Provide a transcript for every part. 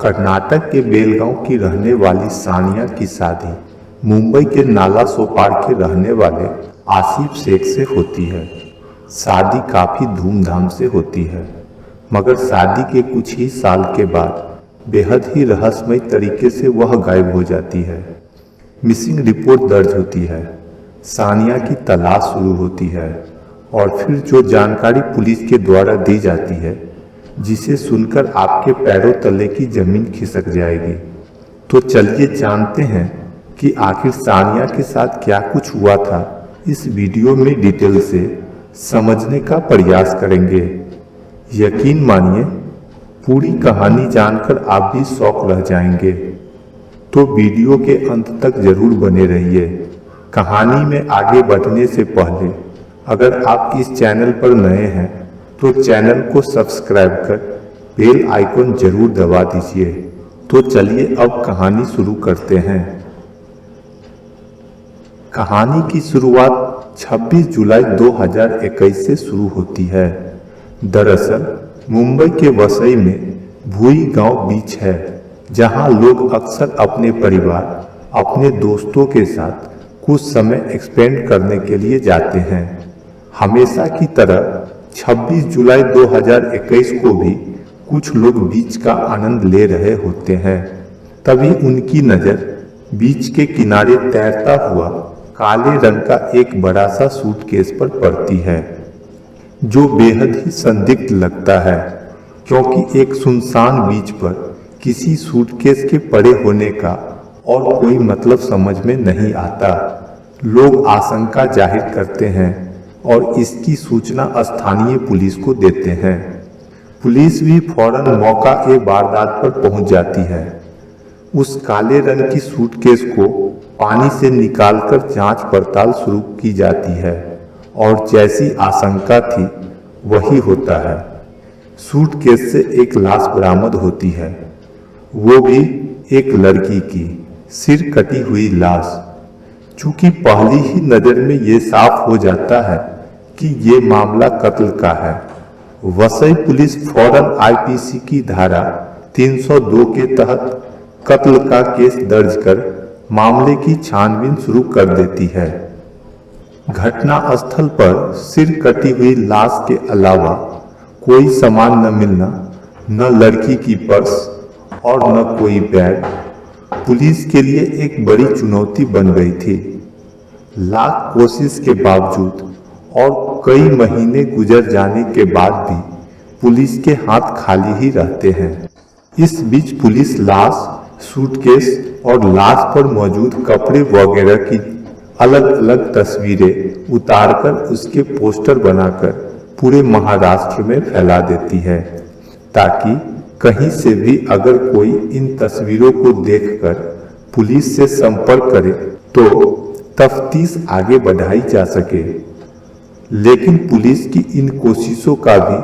कर्नाटक के बेलगांव की रहने वाली सानिया की शादी मुंबई के नाला सोपारा के रहने वाले आसिफ शेख से होती है। शादी काफ़ी धूमधाम से होती है, मगर शादी के कुछ ही साल के बाद बेहद ही रहस्यमय तरीके से वह गायब हो जाती है। मिसिंग रिपोर्ट दर्ज होती है, सानिया की तलाश शुरू होती है और फिर जो जानकारी पुलिस के द्वारा दी जाती है, जिसे सुनकर आपके पैरों तले की जमीन खिसक जाएगी। तो चलिए जानते हैं कि आखिर सानिया के साथ क्या कुछ हुआ था। इस वीडियो में डिटेल से समझने का प्रयास करेंगे। यकीन मानिए, पूरी कहानी जानकर आप भी शॉक रह जाएंगे। तो वीडियो के अंत तक जरूर बने रहिए। कहानी में आगे बढ़ने से पहले अगर आप इस चैनल पर नए हैं तो चैनल को सब्सक्राइब कर बेल आइकन जरूर दबा दीजिए। तो चलिए अब कहानी शुरू करते हैं। कहानी की शुरुआत 26 जुलाई 2021 से शुरू होती है। दरअसल मुंबई के वसई में भूई गांव बीच है, जहां लोग अक्सर अपने परिवार, अपने दोस्तों के साथ कुछ समय एक्सपेंड करने के लिए जाते हैं। हमेशा की तरह 26 जुलाई 2021 को भी कुछ लोग बीच का आनंद ले रहे होते हैं। तभी उनकी नज़र बीच के किनारे तैरता हुआ काले रंग का एक बड़ा सा सूटकेस पर पड़ती है, जो बेहद ही संदिग्ध लगता है, क्योंकि एक सुनसान बीच पर किसी सूटकेस के पड़े होने का और कोई मतलब समझ में नहीं आता। लोग आशंका जाहिर करते हैं और इसकी सूचना स्थानीय पुलिस को देते हैं। पुलिस भी फौरन मौका ए वारदात पर पहुंच जाती है। उस काले रंग की सूटकेस को पानी से निकालकर जांच पड़ताल शुरू की जाती है और जैसी आशंका थी वही होता है। सूटकेस से एक लाश बरामद होती है, वो भी एक लड़की की सिर कटी हुई लाश। चूंकि पहली ही नज़र में ये साफ हो जाता है कि ये मामला कत्ल का है, वसई पुलिस फौरन आईपीसी की धारा 302 के तहत कत्ल का केस दर्ज कर मामले की छानबीन शुरू कर देती है। घटना स्थल पर सिर कटी हुई लाश के अलावा कोई सामान न मिलना, न लड़की की पर्स और न कोई बैग, पुलिस के लिए एक बड़ी चुनौती बन गई थी। लाख कोशिश के बावजूद और कई महीने गुजर जाने के बाद भी पुलिस के हाथ खाली ही रहते हैं। इस बीच पुलिस लाश, सूटकेस और लाश पर मौजूद कपड़े वगैरह की अलग अलग तस्वीरें उतारकर उसके पोस्टर बनाकर पूरे महाराष्ट्र में फैला देती है, ताकि कहीं से भी अगर कोई इन तस्वीरों को देखकर पुलिस से संपर्क करे तो तफ्तीश आगे बढ़ाई जा सके। लेकिन पुलिस की इन कोशिशों का भी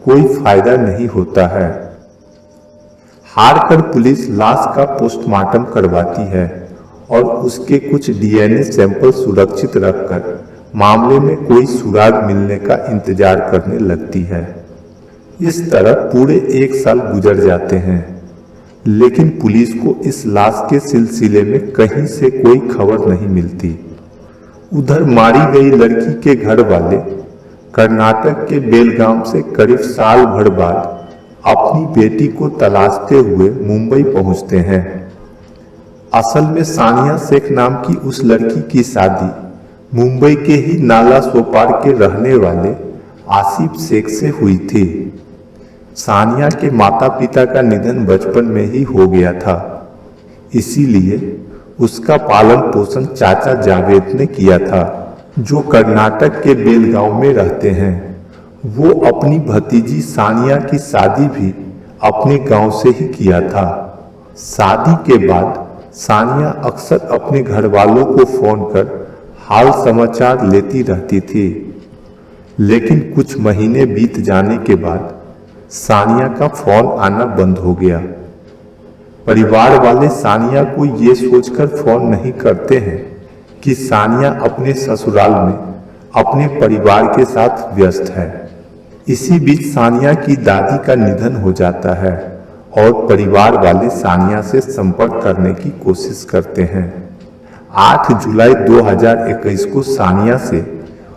कोई फायदा नहीं होता है। हार कर पुलिस लाश का पोस्टमार्टम करवाती है और उसके कुछ डीएनए सैंपल सुरक्षित रखकर मामले में कोई सुराग मिलने का इंतजार करने लगती है। इस तरह पूरे 1 साल गुजर जाते हैं, लेकिन पुलिस को इस लाश के सिलसिले में कहीं से कोई खबर नहीं मिलती। उधर मारी गई लड़की के घर वाले कर्नाटक के बेलगाम से करीब साल भर बाद अपनी बेटी को तलाशते हुए मुंबई पहुंचते हैं। असल में सानिया शेख नाम की उस लड़की की शादी मुंबई के ही नाला सोपारा के रहने वाले आसिफ शेख से हुई थी। सानिया के माता पिता का निधन बचपन में ही हो गया था, इसीलिए उसका पालन पोषण चाचा जावेद ने किया था, जो कर्नाटक के बेलगांव में रहते हैं। वो अपनी भतीजी सानिया की शादी भी अपने गांव से ही किया था। शादी के बाद सानिया अक्सर अपने घर वालों को फोन कर हाल समाचार लेती रहती थी, लेकिन कुछ महीने बीत जाने के बाद सानिया का फोन आना बंद हो गया। परिवार वाले सानिया को ये सोचकर फोन नहीं करते हैं कि सानिया अपने ससुराल में अपने परिवार के साथ व्यस्त है। इसी बीच सानिया की दादी का निधन हो जाता है और परिवार वाले सानिया से संपर्क करने की कोशिश करते हैं। 8 जुलाई 2021 को सानिया से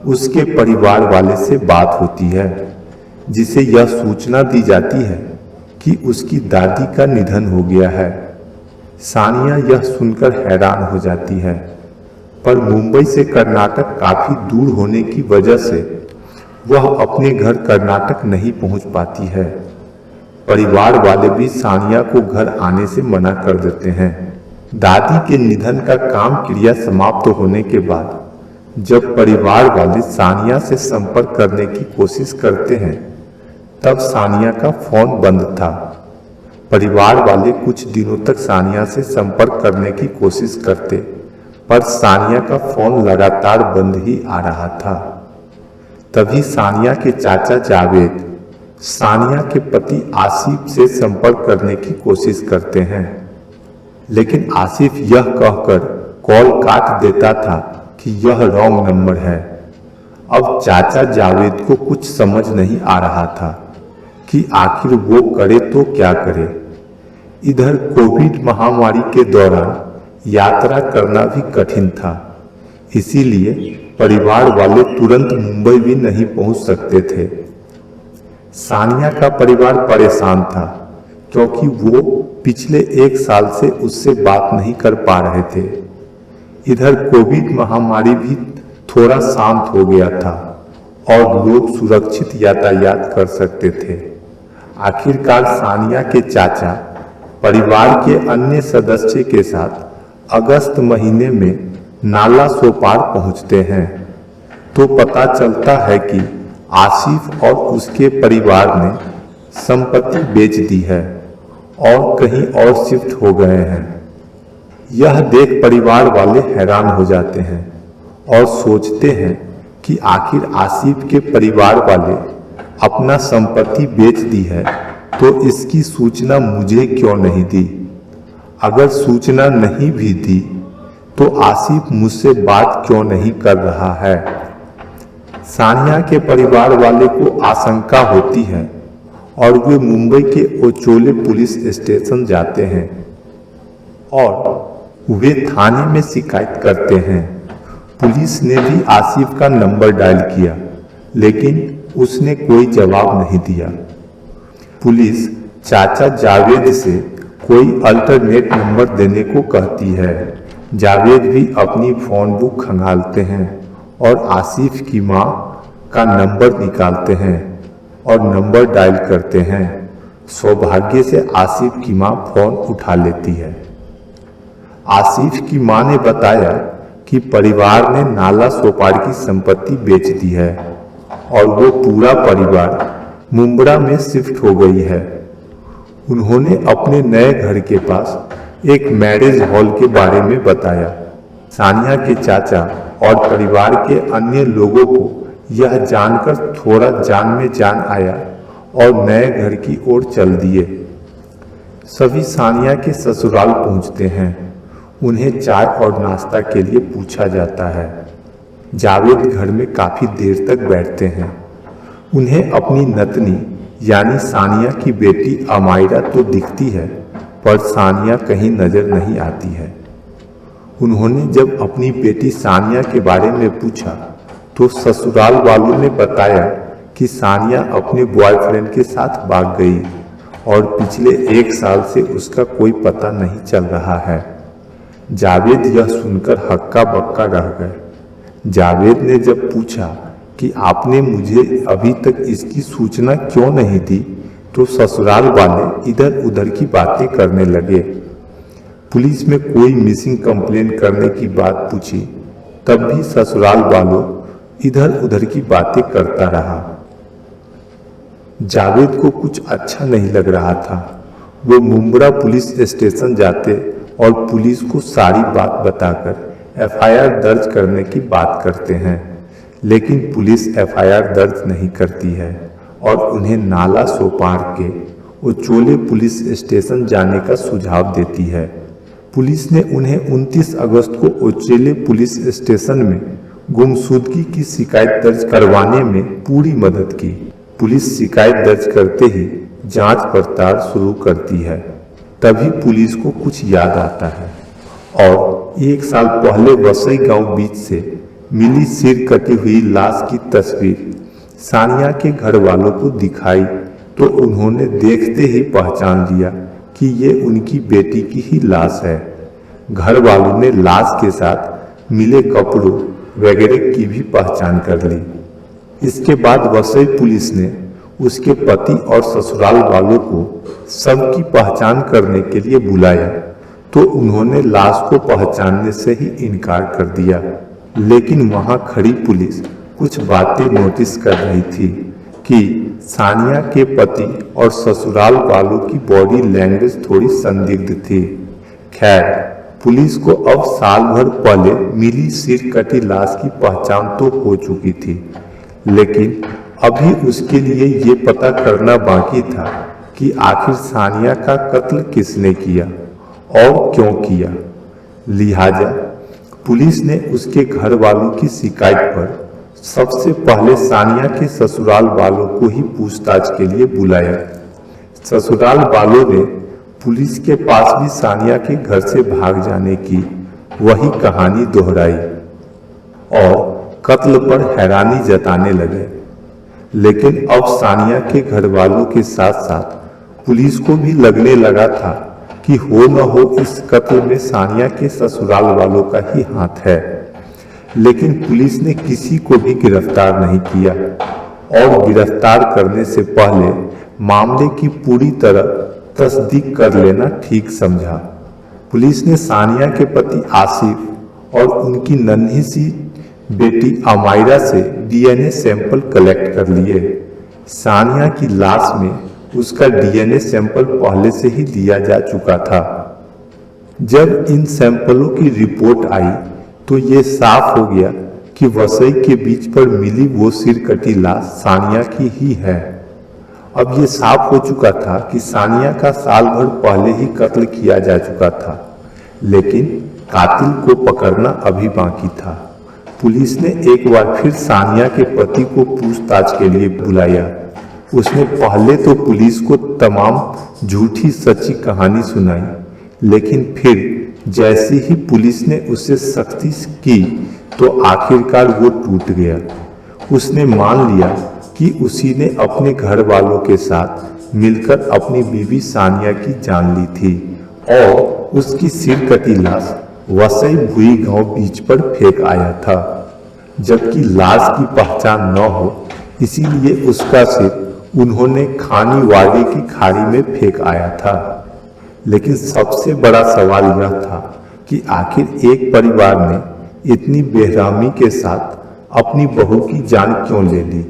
उसके परिवार वाले से बात होती है, जिसे यह सूचना दी जाती है कि उसकी दादी का निधन हो गया है। सानिया यह सुनकर हैरान हो जाती है, पर मुंबई से कर्नाटक काफी दूर होने की वजह से वह अपने घर कर्नाटक नहीं पहुंच पाती है। परिवार वाले भी सानिया को घर आने से मना कर देते हैं। दादी के निधन का काम क्रिया समाप्त होने के बाद जब परिवार वाले सानिया से संपर्क करने की कोशिश करते हैं, तब सानिया का फोन बंद था। परिवार वाले कुछ दिनों तक सानिया से संपर्क करने की कोशिश करते, पर सानिया का फोन लगातार बंद ही आ रहा था। तभी सानिया के चाचा जावेद सानिया के पति आसिफ से संपर्क करने की कोशिश करते हैं, लेकिन आसिफ यह कहकर कॉल काट देता था कि यह रॉन्ग नंबर है। अब चाचा जावेद को कुछ समझ नहीं आ रहा था कि आखिर वो करे तो क्या करे। इधर कोविड महामारी के दौरान यात्रा करना भी कठिन था, इसीलिए परिवार वाले तुरंत मुंबई भी नहीं पहुंच सकते थे। सानिया का परिवार परेशान था, क्योंकि वो पिछले 1 साल से उससे बात नहीं कर पा रहे थे। इधर कोविड महामारी भी थोड़ा शांत हो गया था और लोग सुरक्षित यातायात कर सकते थे। आखिरकार सानिया के चाचा परिवार के अन्य सदस्य के साथ अगस्त महीने में नाला सोपार पहुंचते हैं, तो पता चलता है कि आसिफ और उसके परिवार ने संपत्ति बेच दी है और कहीं और शिफ्ट हो गए हैं। यह देख परिवार वाले हैरान हो जाते हैं और सोचते हैं कि आखिर आसिफ के परिवार वाले अपना संपत्ति बेच दी है, तो इसकी सूचना मुझे क्यों नहीं दी? अगर सूचना नहीं भी दी तो आसिफ मुझसे बात क्यों नहीं कर रहा है? सानिया के परिवार वाले को आशंका होती है और वे मुंबई के ओचोले पुलिस स्टेशन जाते हैं और वे थाने में शिकायत करते हैं। पुलिस ने भी आसिफ का नंबर डायल किया, लेकिन उसने कोई जवाब नहीं दिया। पुलिस चाचा जावेद से कोई अल्टरनेट नंबर देने को कहती है। जावेद भी अपनी फोन बुक खंगालते हैं और आसिफ की मां का नंबर निकालते हैं और नंबर डायल करते हैं। सौभाग्य से आसिफ की मां फोन उठा लेती है। आसिफ की मां ने बताया कि परिवार ने नाला सोपार की संपत्ति बेच दी है और वो पूरा परिवार मुंबरा में शिफ्ट हो गई है। उन्होंने अपने नए घर के पास एक मैरिज हॉल के बारे में बताया। सानिया के चाचा और परिवार के अन्य लोगों को यह जानकर थोड़ा जान में जान आया और नए घर की ओर चल दिए। सभी सानिया के ससुराल पहुंचते हैं। उन्हें चाय और नाश्ता के लिए पूछा जाता है। जावेद घर में काफी देर तक बैठते हैं। उन्हें अपनी नतनी यानी सानिया की बेटी अमायरा तो दिखती है, पर सानिया कहीं नजर नहीं आती है। उन्होंने जब अपनी बेटी सानिया के बारे में पूछा तो ससुराल वालों ने बताया कि सानिया अपने बॉयफ्रेंड के साथ भाग गई और पिछले 1 साल से उसका कोई पता नहीं चल रहा है। जावेद यह सुनकर हक्का बक्का रह गए। जावेद ने जब पूछा कि आपने मुझे अभी तक इसकी सूचना क्यों नहीं दी, तो ससुराल वाले इधर उधर की बातें करने लगे। पुलिस में कोई मिसिंग कंप्लेन करने की बात पूछी, तब भी ससुराल वालों इधर उधर की बातें करता रहा। जावेद को कुछ अच्छा नहीं लग रहा था। वो मुंबरा पुलिस स्टेशन जाते और पुलिस को सारी बात बताकर एफआईआर दर्ज करने की बात करते हैं, लेकिन पुलिस एफआईआर दर्ज नहीं करती है और उन्हें नाला सोपार के ओचोले पुलिस स्टेशन जाने का सुझाव देती है। पुलिस ने उन्हें 29 अगस्त को ओचोले पुलिस स्टेशन में गुमशुदगी की शिकायत दर्ज करवाने में पूरी मदद की। पुलिस शिकायत दर्ज करते ही जांच पड़ताल शुरू करती है। तभी पुलिस को कुछ याद आता है और 1 साल पहले वसई गांव बीच से मिली सिर कटी हुई लाश की तस्वीर सानिया के घर वालों को दिखाई तो उन्होंने देखते ही पहचान लिया कि ये उनकी बेटी की ही लाश है। घर वालों ने लाश के साथ मिले कपड़ों वगैरह की भी पहचान कर ली। इसके बाद वसई पुलिस ने उसके पति और ससुराल वालों को सबकी पहचान करने के लिए बुलाया तो उन्होंने लाश को पहचानने से ही इनकार कर दिया। लेकिन वहां खड़ी पुलिस कुछ बातें नोटिस कर रही थी कि सानिया के पति और ससुराल वालों की बॉडी लैंग्वेज थोड़ी संदिग्ध थी। खैर, पुलिस को अब साल भर पहले मिली सिर कटी लाश की पहचान तो हो चुकी थी, लेकिन अभी उसके लिए ये पता करना बाकी था कि आखिर सानिया का कत्ल किसने किया और क्यों किया। लिहाजा पुलिस ने उसके घर वालों की शिकायत पर सबसे पहले सानिया के ससुराल वालों को ही पूछताछ के लिए बुलाया। ससुराल वालों ने पुलिस के पास भी सानिया के घर से भाग जाने की वही कहानी दोहराई और कत्ल पर हैरानी जताने लगे। लेकिन अब सानिया के घर वालों के साथ साथ पुलिस को भी लगने लगा था कि हो न हो इस कत्ल में सानिया के ससुराल वालों का ही हाथ है। लेकिन पुलिस ने किसी को भी गिरफ्तार नहीं किया और गिरफ्तार करने से पहले मामले की पूरी तरह तस्दीक कर लेना ठीक समझा। पुलिस ने सानिया के पति आसिफ और उनकी नन्ही सी बेटी अमायरा से डीएनए सैंपल कलेक्ट कर लिए। सानिया की लाश में उसका डीएनए सैंपल पहले से ही लिया जा चुका था। जब इन सैंपलों की रिपोर्ट आई तो ये साफ हो गया कि वसई के बीच पर मिली वो सिर कटी लाश सानिया की ही है। अब ये साफ हो चुका था कि सानिया का साल भर पहले ही कत्ल किया जा चुका था, लेकिन कातिल को पकड़ना अभी बाकी था। पुलिस ने एक बार फिर सानिया के पति को पूछताछ के लिए बुलाया। उसने पहले तो पुलिस को तमाम झूठी सच्ची कहानी सुनाई, लेकिन फिर जैसे ही पुलिस ने उसे सख्ती की तो आखिरकार वो टूट गया। उसने मान लिया कि उसी ने अपने घर वालों के साथ मिलकर अपनी बीवी सानिया की जान ली थी और उसकी सिर कटी लाश वसई भुई गांव बीच पर फेंक आया था। जबकि लाश की पहचान न हो इसीलिए उसका सिर उन्होंने खानी वाड़ी की खाड़ी में फेंक आया था। लेकिन सबसे बड़ा सवाल यह था कि आखिर एक परिवार ने इतनी बेरहमी के साथ अपनी बहू की जान क्यों ले ली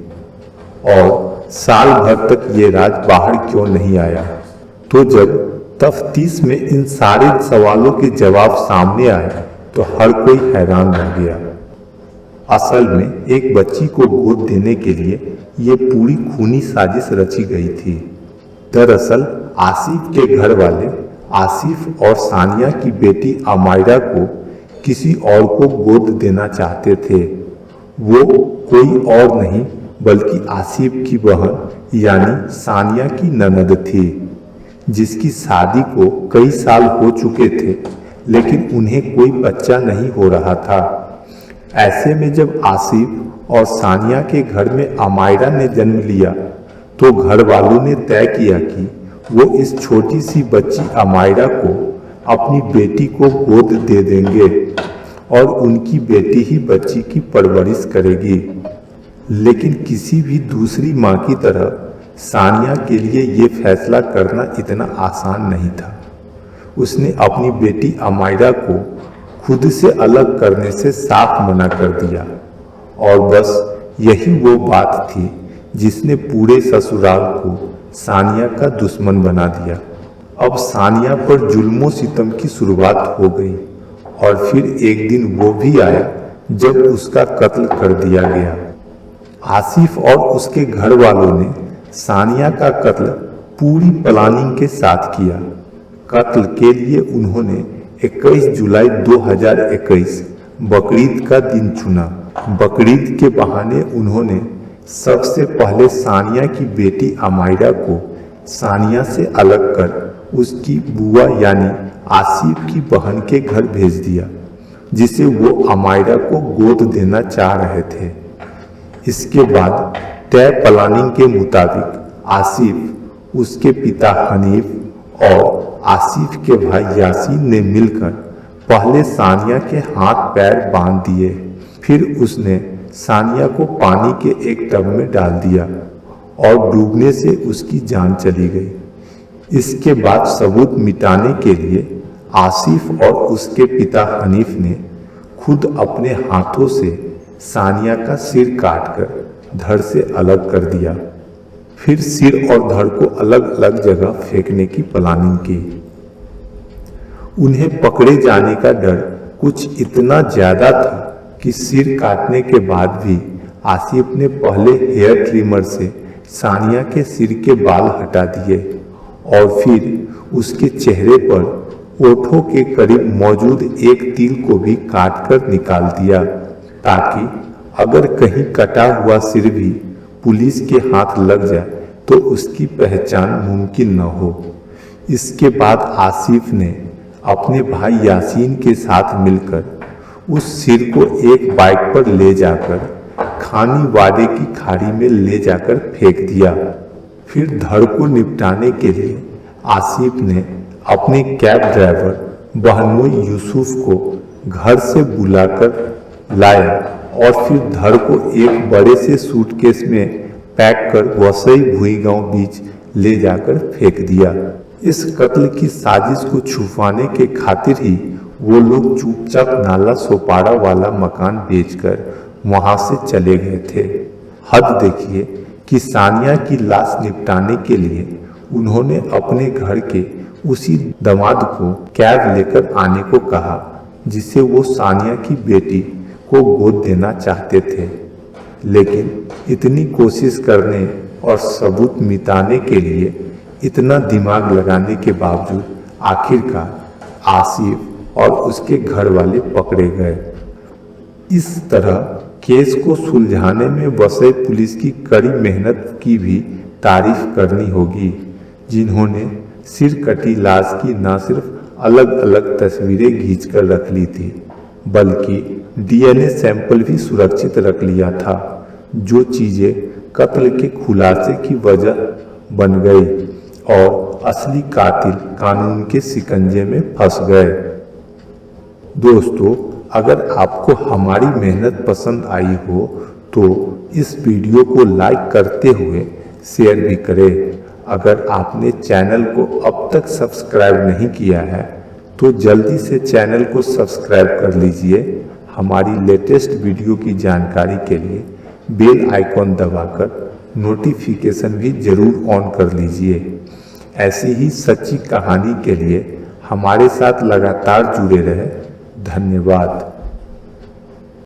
और साल भर तक ये राज बाहर क्यों नहीं आया। तो जब तफ्तीश में इन सारे सवालों के जवाब सामने आए तो हर कोई हैरान रह गया। असल में एक बच्ची को गोद देने के लिए ये पूरी खूनी साजिश रची गई थी। दरअसल आसिफ के घर वाले आसिफ और सानिया की बेटी अमायरा को किसी और को गोद देना चाहते थे। वो कोई और नहीं बल्कि आसिफ की बहन यानी सानिया की ननद थी, जिसकी शादी को कई साल हो चुके थे, लेकिन उन्हें कोई बच्चा नहीं हो रहा था। ऐसे में जब आसिफ और सानिया के घर में अमायरा ने जन्म लिया तो घर वालों ने तय किया कि वो इस छोटी सी बच्ची अमायरा को अपनी बेटी को गोद दे देंगे और उनकी बेटी ही बच्ची की परवरिश करेगी। लेकिन किसी भी दूसरी माँ की तरह सानिया के लिए ये फैसला करना इतना आसान नहीं था। उसने अपनी बेटी अमायरा को खुद से अलग करने से साफ मना कर दिया और बस यही वो बात थी जिसने पूरे ससुराल को सानिया का दुश्मन बना दिया। अब सानिया पर जुल्मों सितम की शुरुआत हो गई और फिर एक दिन वो भी आया जब उसका कत्ल कर दिया गया। आसिफ और उसके घर वालों ने सानिया का कत्ल पूरी प्लानिंग के साथ किया। कत्ल के लिए उन्होंने 21 जुलाई 2021 बकरीद का दिन चुना। बकरीद के बहाने उन्होंने सबसे पहले सानिया की बेटी अमायरा को सानिया से अलग कर उसकी बुआ यानी आसिफ की बहन के घर भेज दिया, जिसे वो अमायरा को गोद देना चाह रहे थे। इसके बाद तय प्लानिंग के मुताबिक आसिफ, उसके पिता हनीफ और आसिफ के भाई यासीन ने मिलकर पहले सानिया के हाथ पैर बांध दिए। फिर उसने सानिया को पानी के एक टब में डाल दिया और डूबने से उसकी जान चली गई। इसके बाद सबूत मिटाने के लिए आसिफ और उसके पिता हनीफ ने खुद अपने हाथों से सानिया का सिर काटकर धड़ से अलग कर दिया। फिर सिर और धड़ को अलग अलग जगह फेंकने की प्लानिंग की। उन्हें पकड़े जाने का डर कुछ इतना ज्यादा था कि सिर काटने के बाद भी आसिफ ने पहले हेयर ट्रिमर से सानिया के सिर के बाल हटा दिए और फिर उसके चेहरे पर ओठों के करीब मौजूद एक तिल को भी काटकर निकाल दिया, ताकि अगर कहीं कटा हुआ सिर भी पुलिस के हाथ लग जाए तो उसकी पहचान मुमकिन न हो। इसके बाद आसिफ ने अपने भाई यासीन के साथ मिलकर उस सिर को एक बाइक पर ले जाकर खानी वादे की खाड़ी में ले जाकर फेंक दिया। फिर धड़ को निपटाने के लिए आसिफ ने अपने कैब ड्राइवर बहनोई यूसुफ को घर से बुलाकर लाया और फिर धड़ को एक बड़े से सूटकेस में पैक कर वसई भुईगांव बीच ले जाकर फेंक दिया। इस कत्ल की साजिश को छुपाने के खातिर ही वो लोग चुपचाप नाला सोपाड़ा वाला मकान बेचकर वहां से चले गए थे। हद देखिए कि सानिया की लाश निपटाने के लिए उन्होंने अपने घर के उसी दामाद को कैब लेकर आने को कहा जिसे वो सानिया की बेटी को गोद देना चाहते थे। लेकिन इतनी कोशिश करने और सबूत मिटाने के लिए इतना दिमाग लगाने के बावजूद आखिरकार आसिफ और उसके घर वाले पकड़े गए। इस तरह केस को सुलझाने में वसई पुलिस की कड़ी मेहनत की भी तारीफ करनी होगी, जिन्होंने सिर कटी लाश की न सिर्फ अलग अलग तस्वीरें खींचकर रख ली थी, बल्कि डीएनए सैंपल भी सुरक्षित रख लिया था, जो चीजें कत्ल के खुलासे की वजह बन गई और असली कातिल कानून के शिकंजे में फंस गए। दोस्तों, अगर आपको हमारी मेहनत पसंद आई हो तो इस वीडियो को लाइक करते हुए शेयर भी करें। अगर आपने चैनल को अब तक सब्सक्राइब नहीं किया है तो जल्दी से चैनल को सब्सक्राइब कर लीजिए। हमारी लेटेस्ट वीडियो की जानकारी के लिए बेल आइकॉन दबाकर नोटिफिकेशन भी जरूर ऑन कर लीजिए। ऐसी ही सच्ची कहानी के लिए हमारे साथ लगातार जुड़े रहे। धन्यवाद।